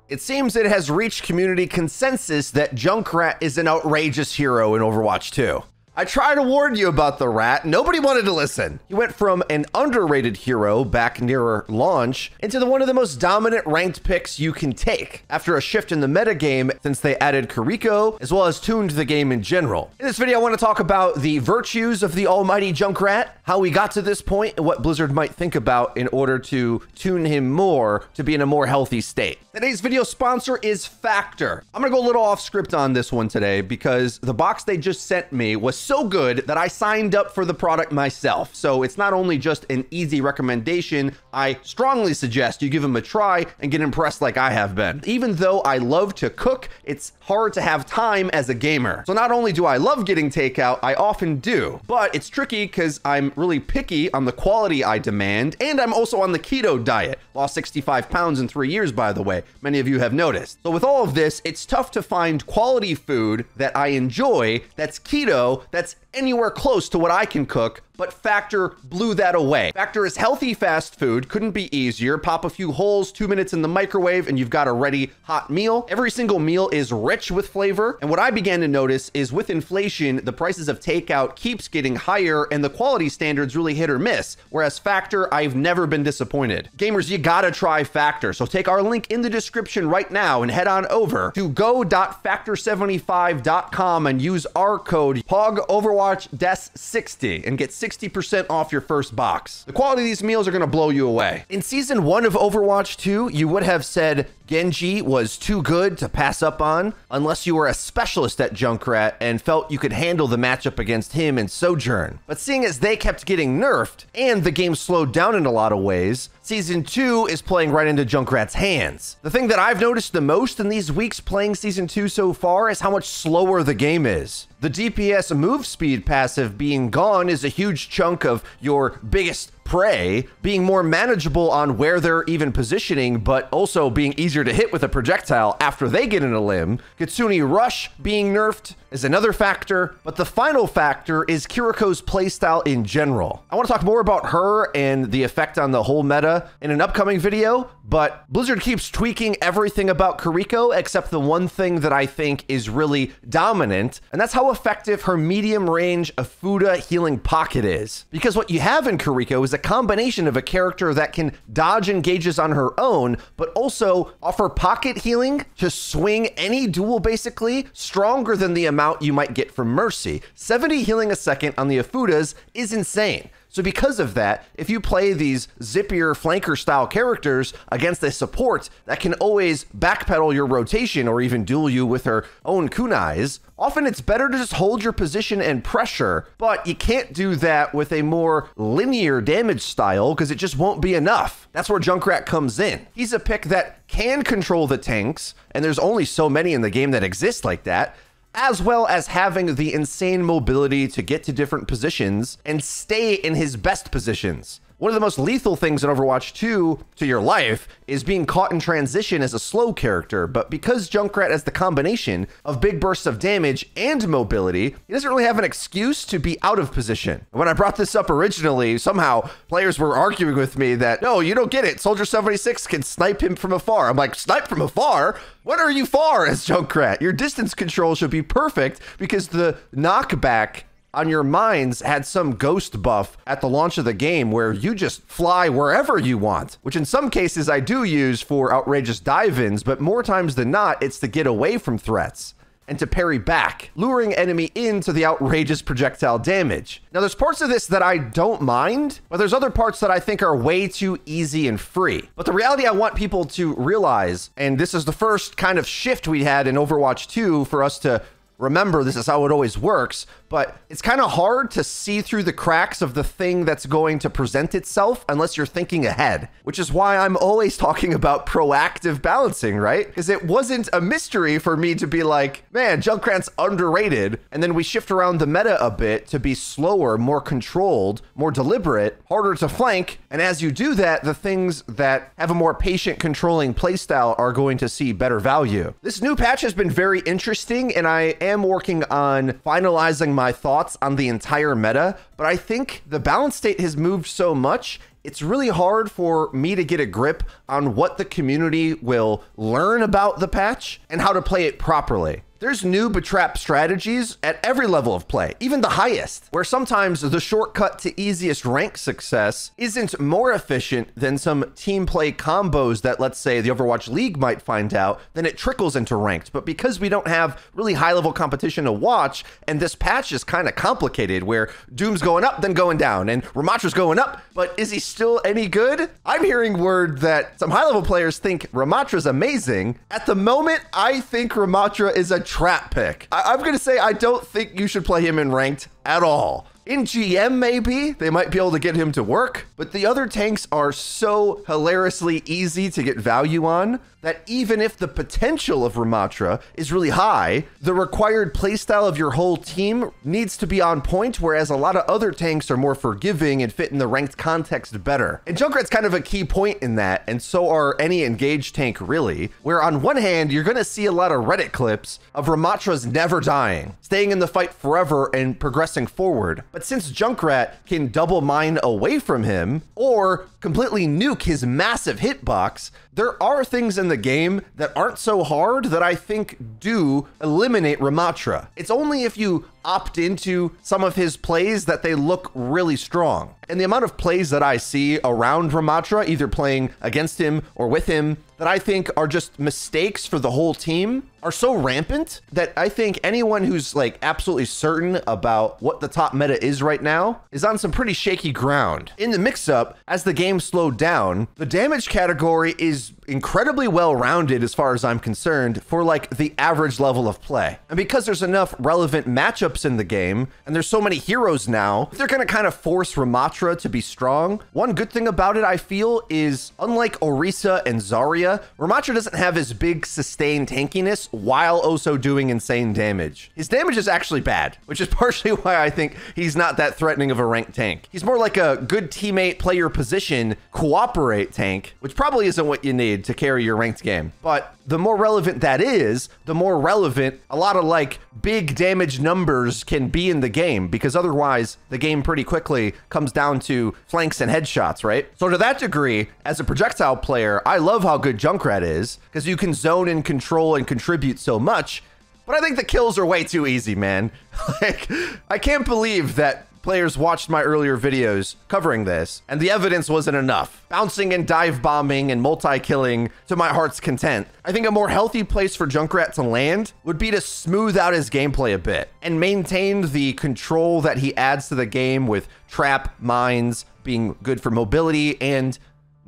It seems it has reached community consensus that Junkrat is an outrageous hero in Overwatch 2. I tried to warn you about the rat. Nobody wanted to listen. He went from an underrated hero back near launch into one of the most dominant ranked picks you can take after a shift in the metagame since they added Kiriko, as well as tuned the game in general. In this video, I want to talk about the virtues of the almighty Junkrat, how we got to this point, and what Blizzard might think about in order to tune him more to be in a more healthy state. Today's video sponsor is Factor. I'm gonna go a little off script on this one today because the box they just sent me was so good that I signed up for the product myself. So it's not only just an easy recommendation, I strongly suggest you give them a try and get impressed like I have been. Even though I love to cook, it's hard to have time as a gamer. So not only do I love getting takeout, I often do, but it's tricky because I'm really picky on the quality I demand, and I'm also on the keto diet. Lost 65 pounds in 3 years, by the way. Many of you have noticed. So with all of this, it's tough to find quality food that I enjoy that's keto, that's anywhere close to what I can cook, but Factor blew that away. Factor is healthy fast food, couldn't be easier. Pop a few holes, 2 minutes in the microwave, and you've got a ready hot meal. Every single meal is rich with flavor. And what I began to notice is with inflation, the prices of takeout keeps getting higher and the quality standards really hit or miss. Whereas Factor, I've never been disappointed. Gamers, you gotta try Factor. So take our link in the description right now and head on over to go.factor75.com and use our code POGOverwatchDES60 and get 60% off your first box. The quality of these meals are going to blow you away. In Season 1 of Overwatch 2, you would have said Genji was too good to pass up on unless you were a specialist at Junkrat and felt you could handle the matchup against him and Sojourn. But seeing as they kept getting nerfed and the game slowed down in a lot of ways, Season 2 is playing right into Junkrat's hands. The thing that I've noticed the most in these weeks playing Season 2 so far is how much slower the game is. The DPS move speed passive being gone is a huge chunk of your biggest prey being more manageable on where they're even positioning, but also being easier to hit with a projectile after they get in a limb. Kitsune Rush being nerfed is another factor, but the final factor is Kiriko's playstyle in general. I want to talk more about her and the effect on the whole meta in an upcoming video, but Blizzard keeps tweaking everything about Kiriko except the one thing that I think is really dominant, and that's how effective her medium range Afuda healing pocket is. Because what you have in Kiriko is a combination of a character that can dodge engages on her own, but also offer pocket healing to swing any duel basically stronger than the amount you might get from Mercy. 70 healing a second on the Afudas is insane. So because of that, if you play these zippier flanker style characters against a support that can always backpedal your rotation or even duel you with her own kunais, often it's better to just hold your position and pressure, but you can't do that with a more linear damage style because it just won't be enough. That's where Junkrat comes in. He's a pick that can control the tanks, and there's only so many in the game that exist like that, as well as having the insane mobility to get to different positions and stay in his best positions. One of the most lethal things in Overwatch 2 to your life is being caught in transition as a slow character, but because Junkrat has the combination of big bursts of damage and mobility, he doesn't really have an excuse to be out of position. When I brought this up originally, somehow players were arguing with me that, no, you don't get it. Soldier 76 can snipe him from afar. I'm like, snipe from afar? What are you far as Junkrat? Your distance control should be perfect because the knockback on your mines had some ghost buff at the launch of the game where you just fly wherever you want, which in some cases I do use for outrageous dive-ins, but more times than not, it's to get away from threats and to parry back, luring enemy into the outrageous projectile damage. Now there's parts of this that I don't mind, but there's other parts that I think are way too easy and free. But the reality I want people to realize, and this is the first kind of shift we had in Overwatch 2 for us to remember this is how it always works, but it's kind of hard to see through the cracks of the thing that's going to present itself unless you're thinking ahead, which is why I'm always talking about proactive balancing, right? Because it wasn't a mystery for me to be like, man, Junkrat's underrated, and then we shift around the meta a bit to be slower, more controlled, more deliberate, harder to flank, and as you do that, the things that have a more patient controlling playstyle are going to see better value. This new patch has been very interesting, and I am working on finalizing my thoughts on the entire meta, but I think the balance state has moved so much it's really hard for me to get a grip on what the community will learn about the patch and how to play it properly. There's noob trap strategies at every level of play, even the highest, where sometimes the shortcut to easiest rank success isn't more efficient than some team play combos that, let's say, the Overwatch League might find out, then it trickles into ranked. But because we don't have really high level competition to watch, and this patch is kind of complicated, where Doom's going up, then going down, and Ramatra's going up, but is he still any good? I'm hearing word that some high level players think Ramatra's amazing. At the moment, I think Ramatra is a trap pick. I'm going to say I don't think you should play him in ranked at all. In GM, maybe they might be able to get him to work, but the other tanks are so hilariously easy to get value on that even if the potential of Ramatra is really high, the required playstyle of your whole team needs to be on point, whereas a lot of other tanks are more forgiving and fit in the ranked context better. And Junkrat's kind of a key point in that, and so are any engaged tank really, where on one hand, you're gonna see a lot of Reddit clips of Ramatra's never dying, staying in the fight forever and progressing forward. But since Junkrat can double mine away from him or completely nuke his massive hitbox, there are things in the game that aren't so hard that I think do eliminate Ramatra. It's only if you opt into some of his plays that they look really strong. And the amount of plays that I see around Ramatra, either playing against him or with him, that I think are just mistakes for the whole team are so rampant that I think anyone who's like absolutely certain about what the top meta is right now is on some pretty shaky ground. In the mix-up, as the game slowed down, the damage category is incredibly well-rounded as far as I'm concerned for like the average level of play. And because there's enough relevant matchups in the game, and there's so many heroes now, they're gonna kind of force Ramatra to be strong. One good thing about it, I feel, is unlike Orisa and Zarya, Ramatra doesn't have his big sustained tankiness while also doing insane damage. His damage is actually bad, which is partially why I think he's not that threatening of a ranked tank. He's more like a good teammate, play your position, cooperate tank, which probably isn't what you need to carry your ranked game. But the more relevant that is, the more relevant a lot of like big damage numbers can be in the game, because otherwise the game pretty quickly comes down to flanks and headshots, right? So to that degree, as a projectile player, I love how good Junkrat is, because you can zone and control and contribute so much, but I think the kills are way too easy, man. Like, I can't believe that players watched my earlier videos covering this, and the evidence wasn't enough. Bouncing and dive bombing and multi-killing to my heart's content. I think a more healthy place for Junkrat to land would be to smooth out his gameplay a bit and maintain the control that he adds to the game with trap, mines, being good for mobility and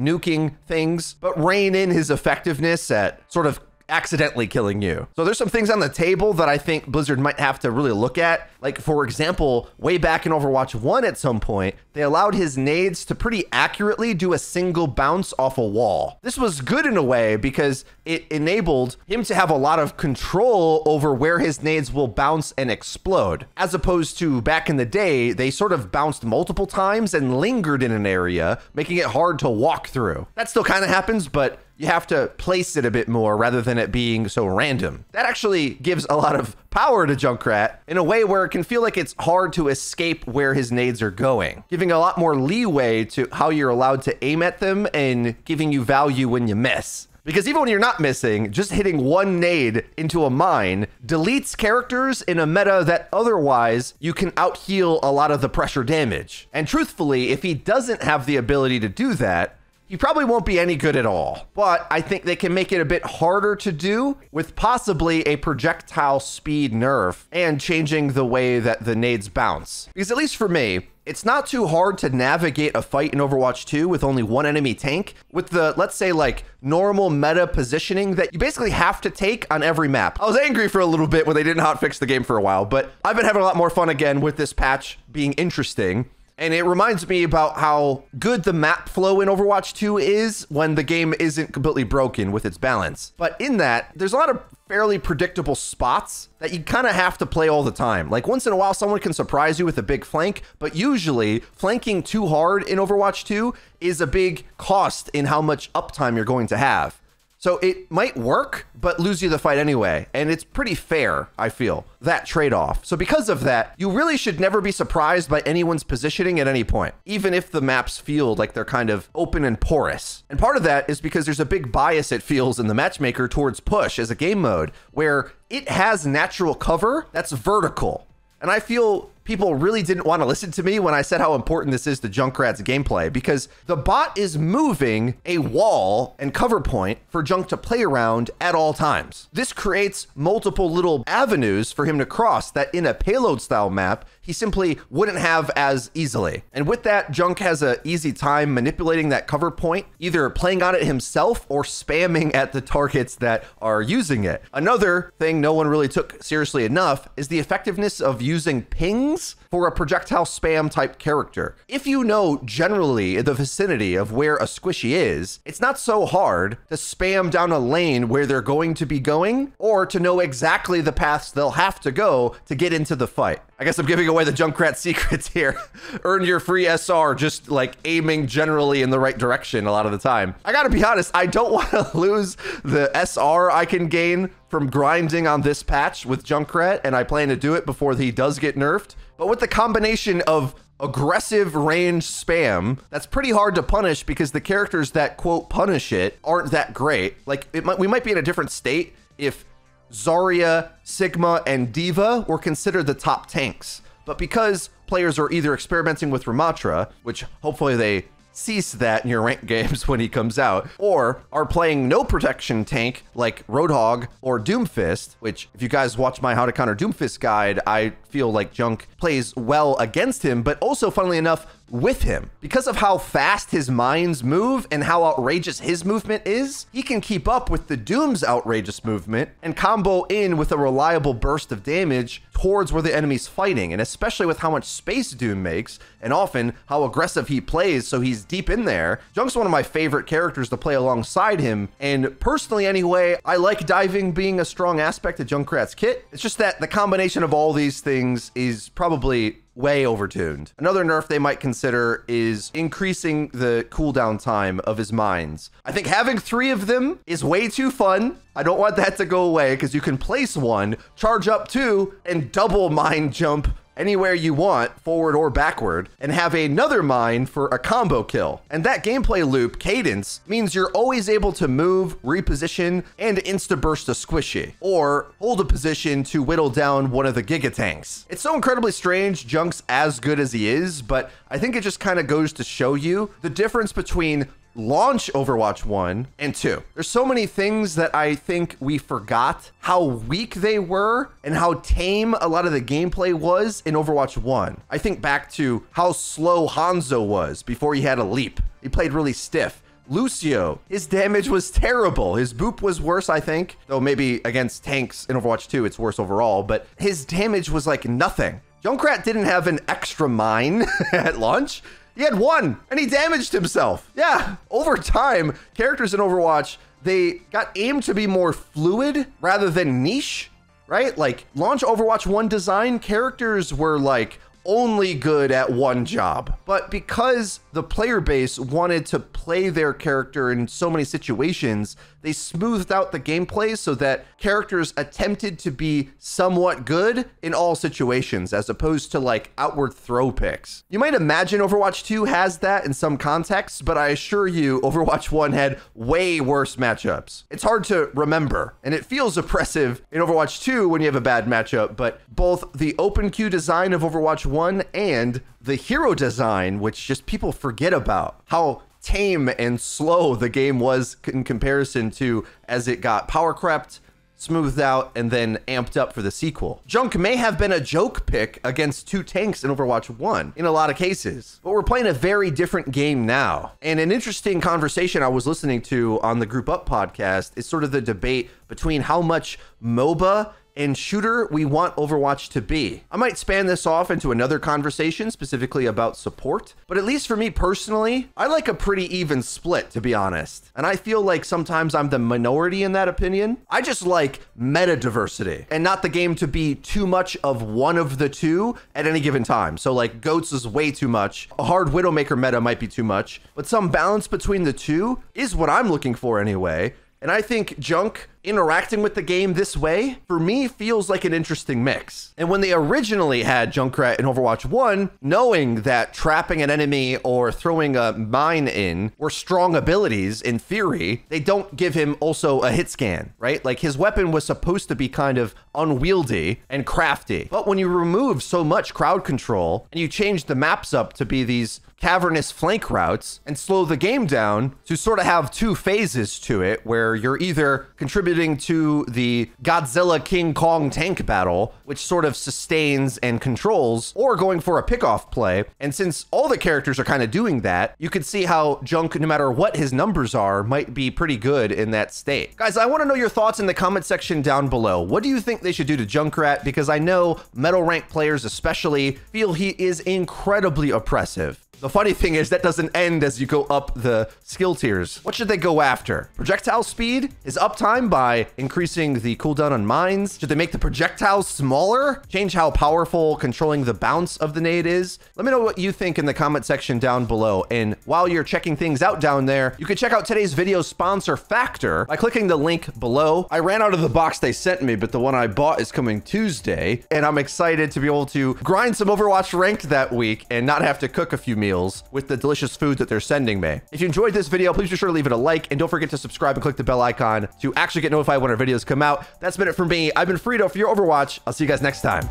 nuking things, but rein in his effectiveness at sort of accidentally killing you. So there's some things on the table that I think Blizzard might have to really look at. Like, for example, way back in Overwatch 1 at some point, they allowed his nades to pretty accurately do a single bounce off a wall. This was good in a way because it enabled him to have a lot of control over where his nades will bounce and explode. As opposed to back in the day, they sort of bounced multiple times and lingered in an area, making it hard to walk through. That still kind of happens, but you have to place it a bit more rather than it being so random. That actually gives a lot of power to Junkrat in a way where it can feel like it's hard to escape where his nades are going, giving a lot more leeway to how you're allowed to aim at them and giving you value when you miss. Because even when you're not missing, just hitting one nade into a mine deletes characters in a meta that otherwise you can out-heal a lot of the pressure damage. And truthfully, if he doesn't have the ability to do that, he probably won't be any good at all. But I think they can make it a bit harder to do with possibly a projectile speed nerf and changing the way that the nades bounce. Because at least for me, it's not too hard to navigate a fight in Overwatch 2 with only one enemy tank with the, let's say, like normal meta positioning that you basically have to take on every map. I was angry for a little bit when they didn't hotfix the game for a while, but I've been having a lot more fun again with this patch being interesting. And it reminds me about how good the map flow in Overwatch 2 is when the game isn't completely broken with its balance. But in that, there's a lot of fairly predictable spots that you kind of have to play all the time. Like once in a while, someone can surprise you with a big flank, but usually flanking too hard in Overwatch 2 is a big cost in how much uptime you're going to have. So it might work, but lose you the fight anyway. And it's pretty fair, I feel, that trade-off. So because of that, you really should never be surprised by anyone's positioning at any point, even if the maps feel like they're kind of open and porous. And part of that is because there's a big bias, it feels, in the matchmaker towards push as a game mode, where it has natural cover that's vertical. And I feel people really didn't want to listen to me when I said how important this is to Junkrat's gameplay, because the bot is moving a wall and cover point for Junk to play around at all times. This creates multiple little avenues for him to cross that in a payload style map, he simply wouldn't have as easily. And with that, Junk has an easy time manipulating that cover point, either playing on it himself or spamming at the targets that are using it. Another thing no one really took seriously enough is the effectiveness of using pings for a projectile spam type character. If you know generally the vicinity of where a squishy is, it's not so hard to spam down a lane where they're going to be going, or to know exactly the paths they'll have to go to get into the fight. I guess I'm giving away the Junkrat secrets here. Earn your free SR just like aiming generally in the right direction a lot of the time. I gotta be honest, I don't want to lose the SR I can gain from grinding on this patch with Junkrat, and I plan to do it before he does get nerfed. But with the combination of aggressive range spam, that's pretty hard to punish because the characters that quote punish it aren't that great. Like we might be in a different state if Zarya, Sigma, and D.Va were considered the top tanks. But because players are either experimenting with Ramattra, which hopefully they cease that in your ranked games when he comes out, or are playing no protection tank like Roadhog or Doomfist, which if you guys watch my How to Counter Doomfist guide, I feel like Junk plays well against him, but also funnily enough, with him. Because of how fast his mines move and how outrageous his movement is, he can keep up with the Doom's outrageous movement and combo in with a reliable burst of damage towards where the enemy's fighting. And especially with how much space Doom makes, and often how aggressive he plays, so he's deep in there, Junk's one of my favorite characters to play alongside him. And personally anyway, I like diving being a strong aspect of Junkrat's kit. It's just that the combination of all these things is probably way overtuned. Another nerf they might consider is increasing the cooldown time of his mines. I think having 3 of them is way too fun. I don't want that to go away because you can place 1, charge up 2, and double mine jump anywhere you want, forward or backward, and have another mine for a combo kill. And that gameplay loop cadence means you're always able to move, reposition, and insta-burst a squishy, or hold a position to whittle down one of the Giga Tanks. It's so incredibly strange Junk's as good as he is, but I think it just kind of goes to show you the difference between launch Overwatch 1 and 2. There's so many things that I think we forgot how weak they were and how tame a lot of the gameplay was in Overwatch 1. I think back to how slow Hanzo was before he had a leap. He played really stiff. Lucio, his damage was terrible. His boop was worse, I think, though maybe against tanks in Overwatch 2 it's worse overall, but his damage was like nothing. Junkrat didn't have an extra mine at launch. He had 1 and he damaged himself. Yeah, over time, characters in Overwatch, they got aimed to be more fluid rather than niche, right? Like launch Overwatch 1 design, characters were like only good at one job. But because the player base wanted to play their character in so many situations, they smoothed out the gameplay so that characters attempted to be somewhat good in all situations, as opposed to like outward throw picks. You might imagine Overwatch 2 has that in some contexts, but I assure you Overwatch 1 had way worse matchups. It's hard to remember, and it feels oppressive in Overwatch 2 when you have a bad matchup, but both the open queue design of Overwatch 1 and the hero design, which just people forget about, how tame and slow the game was in comparison to as it got power crept, smoothed out, and then amped up for the sequel. Junk may have been a joke pick against 2 tanks in Overwatch 1 in a lot of cases, but we're playing a very different game now. And an interesting conversation I was listening to on the Group Up podcast is sort of the debate between how much MOBA and shooter we want Overwatch to be. I might span this off into another conversation specifically about support, but at least for me personally, I like a pretty even split, to be honest. And I feel like sometimes I'm the minority in that opinion. I just like meta diversity and not the game to be too much of one of the two at any given time. So like Goats is way too much. A hard Widowmaker meta might be too much, but some balance between the two is what I'm looking for anyway. And I think Junk interacting with the game this way, for me, feels like an interesting mix. And when they originally had Junkrat in Overwatch 1, knowing that trapping an enemy or throwing a mine in were strong abilities in theory, they don't give him also a hit scan, right? Like his weapon was supposed to be kind of unwieldy and crafty. But when you remove so much crowd control and you change the maps up to be these cavernous flank routes and slow the game down to sort of have two phases to it, where you're either contributing to the Godzilla King Kong tank battle, which sort of sustains and controls, or going for a pickoff play. And since all the characters are kind of doing that, you can see how Junk, no matter what his numbers are, might be pretty good in that state. Guys, I want to know your thoughts in the comment section down below. What do you think they should do to Junkrat? Because I know metal rank players especially feel he is incredibly oppressive. The funny thing is that doesn't end as you go up the skill tiers. What should they go after? Projectile speed? His uptime by increasing the cooldown on mines? Should they make the projectiles smaller? Change how powerful controlling the bounce of the nade is? Let me know what you think in the comment section down below. And while you're checking things out down there, you can check out today's video sponsor, Factor, by clicking the link below. I ran out of the box they sent me, but the one I bought is coming Tuesday, and I'm excited to be able to grind some Overwatch ranked that week and not have to cook a few meals with the delicious food that they're sending me. If you enjoyed this video, please be sure to leave it a like, and don't forget to subscribe and click the bell icon to actually get notified when our videos come out. That's been it from me. I've been Frito for your Overwatch. I'll see you guys next time.